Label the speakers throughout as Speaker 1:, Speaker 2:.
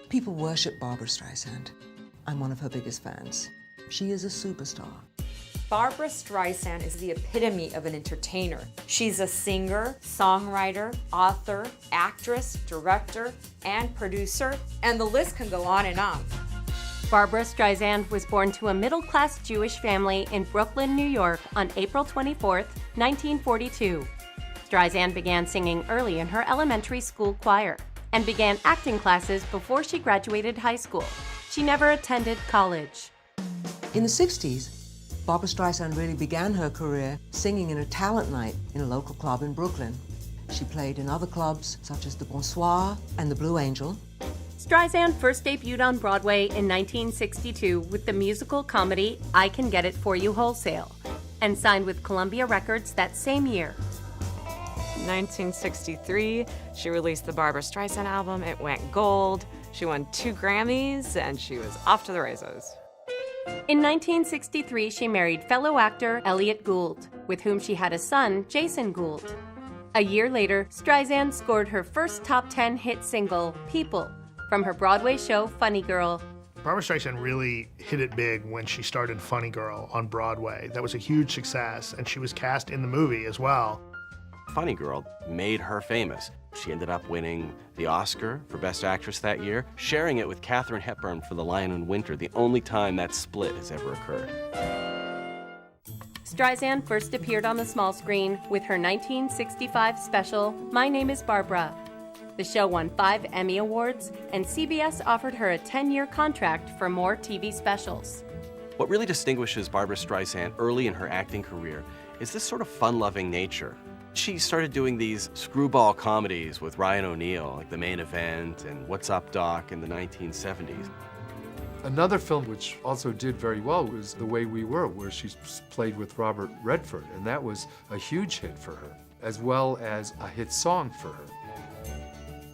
Speaker 1: People worship Barbra Streisand. I'm one of her biggest fans. She is a superstar.
Speaker 2: Barbra Streisand is the epitome of an entertainer. She's a singer, songwriter, author, actress, director, and producer, and the list can go on and on.
Speaker 3: Barbra Streisand was born to a middle-class Jewish family in Brooklyn, New York on April 24, 1942. Streisand began singing early in her elementary school choir and began acting classes before she graduated high school. She never attended college.
Speaker 1: In the 60s, Barbra Streisand really began her career singing in a talent night in a local club in Brooklyn. She played in other clubs such as the Bonsoir and the Blue Angel.
Speaker 3: Streisand first debuted on Broadway in 1962 with the musical comedy I Can Get It For You Wholesale, and signed with Columbia Records that same year.
Speaker 4: In 1963, she released the Barbra Streisand album. It went gold. She won 2 Grammys, and she was off to the races.
Speaker 3: In 1963, she married fellow actor Elliot Gould, with whom she had a son, Jason Gould. A year later, Streisand scored her first top 10 hit single, People, from her Broadway show Funny Girl.
Speaker 5: Barbra Streisand really hit it big when she started Funny Girl on Broadway. That was a huge success, and she was cast in the movie as well.
Speaker 6: Funny Girl made her famous. She ended up winning the Oscar for Best Actress that year, sharing it with Katharine Hepburn for The Lion in Winter, the only time that split has ever occurred.
Speaker 3: Streisand first appeared on the small screen with her 1965 special, My Name is Barbra. The show won 5 Emmy Awards, and CBS offered her a 10-year contract for more TV specials.
Speaker 6: What really distinguishes Barbra Streisand early in her acting career is this sort of fun-loving nature. She started doing these screwball comedies with Ryan O'Neal, like The Main Event and What's Up, Doc in the 1970s.
Speaker 7: Another film which also did very well was The Way We Were, where she played with Robert Redford, and that was a huge hit for her, as well as a hit song for her.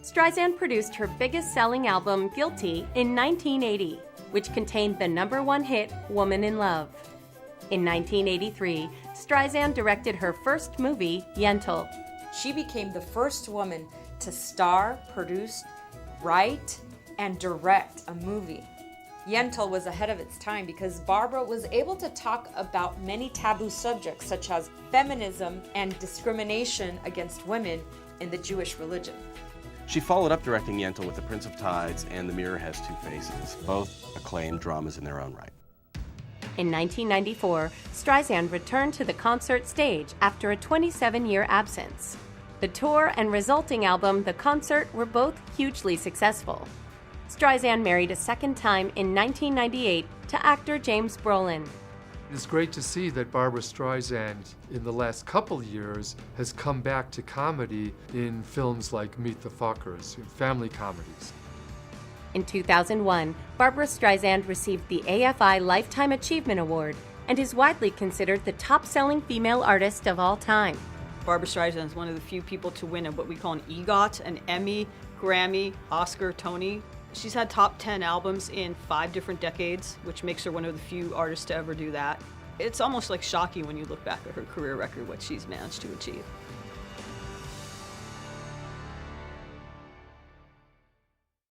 Speaker 3: Streisand produced her biggest-selling album, Guilty, in 1980, which contained the #1 hit, Woman in Love. In 1983, Streisand directed her first movie, Yentl.
Speaker 2: She became the first woman to star, produce, write, and direct a movie. Yentl was ahead of its time because Barbra was able to talk about many taboo subjects such as feminism and discrimination against women in the Jewish religion.
Speaker 6: She followed up directing Yentl with The Prince of Tides and The Mirror Has Two Faces, both acclaimed dramas in their own right.
Speaker 3: In 1994, Streisand returned to the concert stage after a 27-year absence. The tour and resulting album, The Concert, were both hugely successful. Streisand married a second time in 1998 to actor James Brolin.
Speaker 7: It's great to see that Barbra Streisand, in the last couple years, has come back to comedy in films like Meet the Fockers, family comedies.
Speaker 3: In 2001, Barbra Streisand received the AFI Lifetime Achievement Award and is widely considered the top-selling female artist of all time.
Speaker 8: Barbra Streisand is one of the few people to win what we call an EGOT, an Emmy, Grammy, Oscar, Tony. She's had top 10 albums in 5 different decades, which makes her one of the few artists to ever do that. It's almost like shocking when you look back at her career record, what she's managed to achieve.